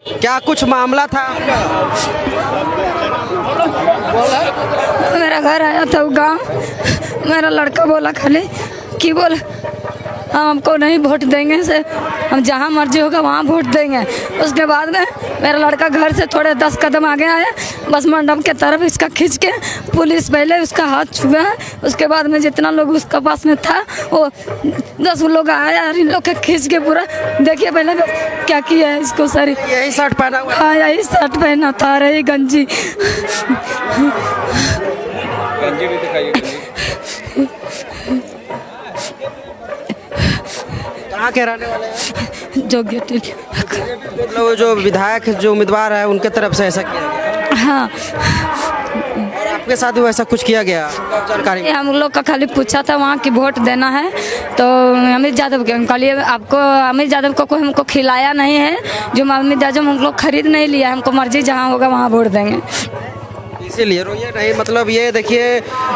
क्या कुछ मामला था? मेरा घर आया था गांव। मेरा लड़का बोला खाली कि बोल हम हमको नहीं वोट देंगे से, हम जहाँ मर्जी होगा वहाँ वोट देंगे। उसके बाद में मेरा लड़का घर से थोड़े 10 कदम आगे आया, बस मंडप के तरफ इसका खींच के पुलिस पहले उसका हाथ छुआ है। उसके बाद में जितना लोग उसका पास में था वो 10 लोग आया और इन लोग के खींच के पूरा देखिए पहले क्या किया है इसको। सर यही शर्ट पहना हुआ है? हाँ यही शर्ट पहना था, रही गंजी। गंजी भी दिखाइए। कहाँ के रहने वाले हैं? जोगियटी। मतलब जो विधायक जो उम्मीदवार है उनके तरफ से ऐसा किया गया? हाँ और आपके साथ भी वैसा कुछ किया गया? जानकारी हम लोग का खाली पूछा था वहाँ की वोट देना है तो अमित यादव के कहलिए आपको अमित यादव को कोई हमको खिलाया नहीं है, जो अमित यादव हम लोग खरीद नहीं लिया, हमको मर्जी जहाँ होगा वहाँ वोट देंगे। इसीलिए रोइए नहीं, मतलब ये देखिए,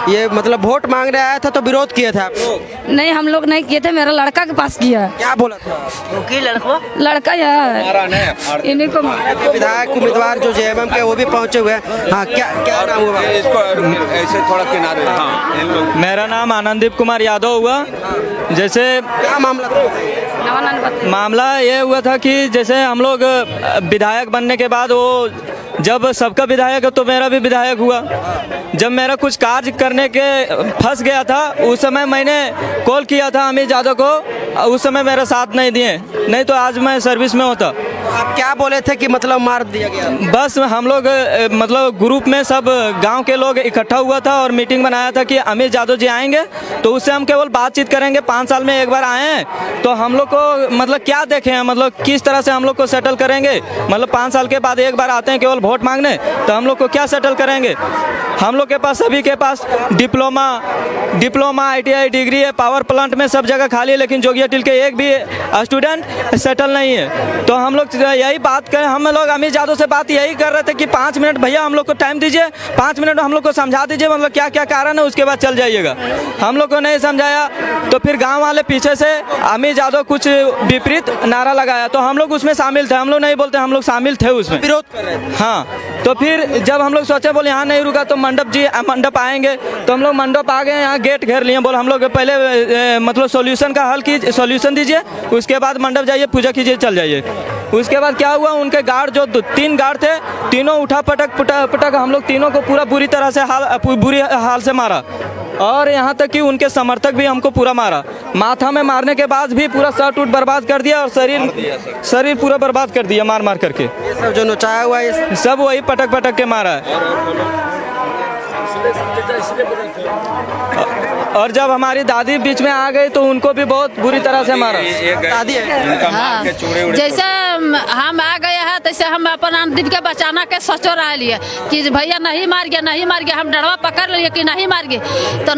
ये मतलब वोट मांगने आया था तो विरोध किए थे आप लोग? नहीं हम लोग नहीं किए थे, मेरा लड़का के पास किया है। क्या बोला था? लड़का यार इन्हीं को तो विधायक उम्मीदवार जो जेएमएम के वो भी पहुंचे हुए हैं। हाँ, क्या क्या नाम हुआ? इसको ऐसे थोड़ा किनारे। हाँ, इन लोग। मेरा नाम आनंददीप कुमार यादव हुआ। जैसे क्या मामला था? मामला ये हुआ था कि जैसे हम लोग विधायक बनने के बाद वो जब सबका विधायक है तो मेरा भी विधायक हुआ। जब मेरा कुछ कार्य करने के फंस गया था उस समय मैंने कॉल किया था अमित यादव को, उस समय मेरा साथ नहीं दिए, नहीं तो आज मैं सर्विस में होता। आप क्या बोले थे कि मतलब मार दिया गया? बस हम लोग मतलब ग्रुप में सब गांव के लोग इकट्ठा हुआ था और मीटिंग बनाया था कि अमित यादव जी आएंगे तो उससे हम केवल बातचीत करेंगे। 5 साल में एक बार आए हैं तो हम लोग को मतलब क्या देखे हैं, मतलब किस तरह से हम लोग को सेटल करेंगे। मतलब 5 साल के बाद एक बार आते हैं केवल वोट मांगने, तो हम लोग को क्या सेटल करेंगे। हम लोग के पास सभी के पास डिप्लोमा ITI डिग्री है, पावर प्लांट में सब जगह खाली है, लेकिन जोगियाटिल के एक भी स्टूडेंट सेटल नहीं है। तो हम लोग यही बात करें, हम लोग अमित यादव से बात यही कर रहे थे कि 5 मिनट भैया हम लोग को टाइम दीजिए, 5 मिनट हम लोग को समझा दीजिए, मतलब क्या क्या कारण है उसके बाद चल जाइएगा। हम लोग को नहीं समझाया तो फिर गांव वाले पीछे से अमित यादव कुछ विपरीत नारा लगाया तो हम लोग उसमें शामिल थे। हम लोग नहीं बोलते, हम लोग शामिल थे उसमें, विरोध कर रहे थे। हाँ। तो फिर जब हम लोग सोचे बोले यहाँ नहीं रुका तो मंडप आएंगे, तो हम लोग मंडप आ गए, यहाँ गेट घेर लिए। बोले हम लोग पहले मतलब सॉल्यूशन का हल की सॉल्यूशन दीजिए, उसके बाद मंडप जाइए, पूजा कीजिए, चल जाइए। उसके बाद क्या हुआ, उनके गार्ड जो 3 गार्ड थे तीनों उठा पटक हम लोग तीनों को पूरा बुरी तरह से बुरी हाल से मारा। और यहाँ तक कि उनके समर्थक भी हमको पूरा मारा। माथा में मारने के बाद भी पूरा शर्ट उट बर्बाद कर दिया और शरीर पूरा बर्बाद कर दिया मार करके। ये सब जो नचाया हुआ है सब वही पटक के मारा है। और जब हमारी दादी बीच में आ गई तो उनको भी बहुत बुरी तरह से मारा। दादी है। हाँ, जैसे हम आ गए हैं तैसे हम अपन आनंद के बचाना के सोचो रह लिए कि भैया नहीं मार गया, हम डरवा पकड़ लिए कि नहीं मार गए तो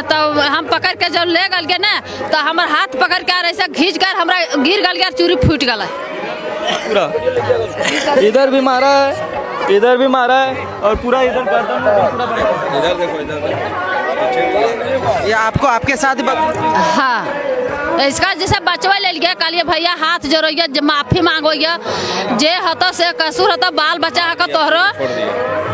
तो हम पकड़ के जब ले गल गए ना तो हमारे हाथ पकड़ के ऐसे खींच कर हमरा गिर गल गया, चूरी फूट गला पूरा। इधर भी मारा है, इधर भी मारा है और पूरा इधर गर्दन में पूरा। इधर देखो, इधर ये आपको आपके साथ हाँ, इसका जैसे बचवा ले लिया कल भैया हाथ जोड़िए, माफी मांगोइए, जे हतो से कसूर हतो बाल बच्चा है तोहरो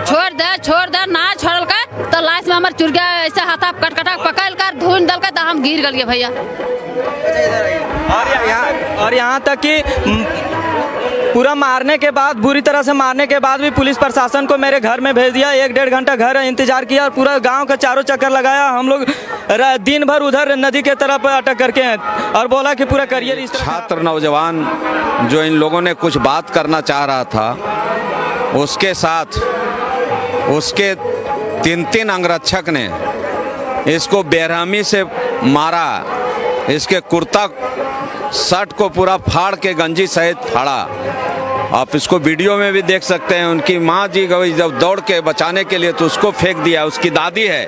छोड़ दे ना छोड़ल का तो लास्ट में हमारे चुर गया ऐसे हाथा कटकटा पकड़ कर धुन दल का तो हम गिर गलिए भैया। और यहाँ तक कि पूरा मारने के बाद, बुरी तरह से मारने के बाद भी पुलिस प्रशासन को मेरे घर में भेज दिया। 1-1.5 घंटा घर इंतजार किया और पूरा गांव का चारों चक्कर लगाया। हम लोग दिन भर उधर नदी के तरफ अटक करके हैं और बोला कि पूरा करियर। छात्र नौजवान जो इन लोगों ने कुछ बात करना चाह रहा था उसके साथ उसके 3 अंगरक्षक ने इसको बेरहमी से मारा। इसके कुर्ता शर्ट को पूरा फाड़ के गंजी सहित फाड़ा। आप इसको वीडियो में भी देख सकते हैं। उनकी माँ जी गई जब दौड़ के बचाने के लिए तो उसको फेंक दिया, उसकी दादी है।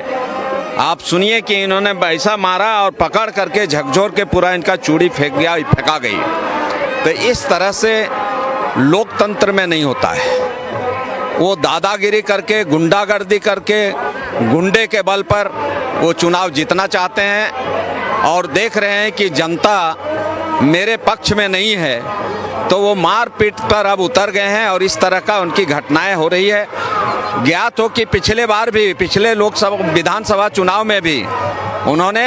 आप सुनिए कि इन्होंने ऐसा मारा और पकड़ करके झकझोर के पूरा इनका चूड़ी फेंका गई। तो इस तरह से लोकतंत्र में नहीं होता है। वो दादागिरी करके, गुंडागर्दी करके, गुंडे के बल पर वो चुनाव जीतना चाहते हैं और देख रहे हैं कि जनता मेरे पक्ष में नहीं है, तो वो मारपीट पर अब उतर गए हैं और इस तरह का उनकी घटनाएं हो रही है। ज्ञात हो कि पिछले बार भी, पिछले लोकसभा विधानसभा चुनाव में भी उन्होंने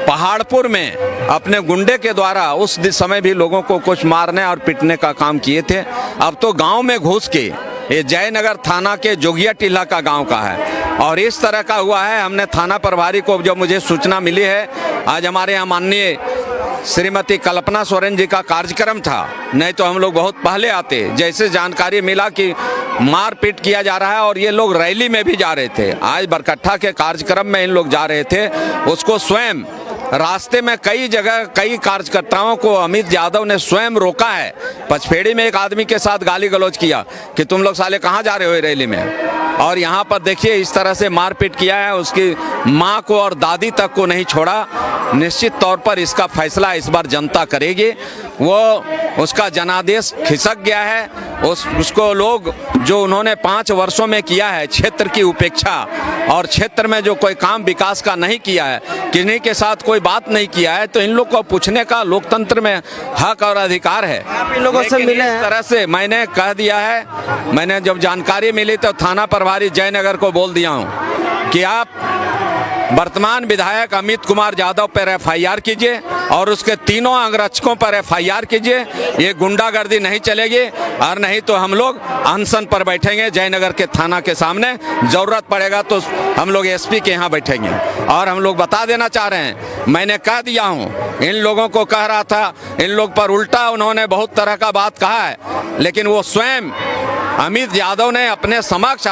पहाड़पुर में अपने गुंडे के द्वारा उस समय भी लोगों को कुछ मारने और पीटने का काम किए थे। अब तो गांव में घुस के, ये जयनगर थाना के जोगिया टीला का गांव का है और इस तरह का हुआ है। हमने थाना प्रभारी को, जो मुझे सूचना मिली है, आज हमारे यहाँ माननीय श्रीमती कल्पना सोरेन जी का कार्यक्रम था, नहीं तो हम लोग बहुत पहले आते। जैसे जानकारी मिला कि मारपीट किया जा रहा है और ये लोग रैली में भी जा रहे थे, आज बरकट्ठा के कार्यक्रम में इन लोग जा रहे थे, उसको स्वयं रास्ते में कई जगह कई कार्यकर्ताओं को अमित यादव ने स्वयं रोका है। पचपेड़ी में एक आदमी के साथ गाली गलौज किया कि तुम लोग साले कहाँ जा रहे हो रैली में, और यहाँ पर देखिए इस तरह से मारपीट किया है। उसकी माँ को और दादी तक को नहीं छोड़ा। निश्चित तौर पर इसका फैसला इस बार जनता करेगी। वो उसका जनादेश खिसक गया है, उसको लोग जो उन्होंने 5 वर्षों में किया है क्षेत्र की उपेक्षा और क्षेत्र में जो कोई काम विकास का नहीं किया है, किन्हीं के साथ कोई बात नहीं किया है, तो इन लोग को पूछने का लोकतंत्र में हक और अधिकार है। आप इन लोगों से मिले हैं? इस तरह से मैंने कह दिया है, मैंने जब जानकारी मिली तो थाना प्रभारी जयनगर को बोल दिया हूँ कि आप वर्तमान विधायक अमित कुमार यादव पर एफआईआर कीजिए और उसके तीनों अंगरक्षकों पर एफआईआर कीजिए। ये गुंडागर्दी नहीं चलेगी और नहीं तो हम लोग अनशन पर बैठेंगे जयनगर के थाना के सामने। जरूरत पड़ेगा तो हम लोग एसपी के यहाँ बैठेंगे। और हम लोग बता देना चाह रहे हैं, मैंने कह दिया हूँ, इन लोगों को कह रहा था, इन लोग पर उल्टा उन्होंने बहुत तरह का बात कहा है, लेकिन वो स्वयं अमित यादव ने अपने समक्ष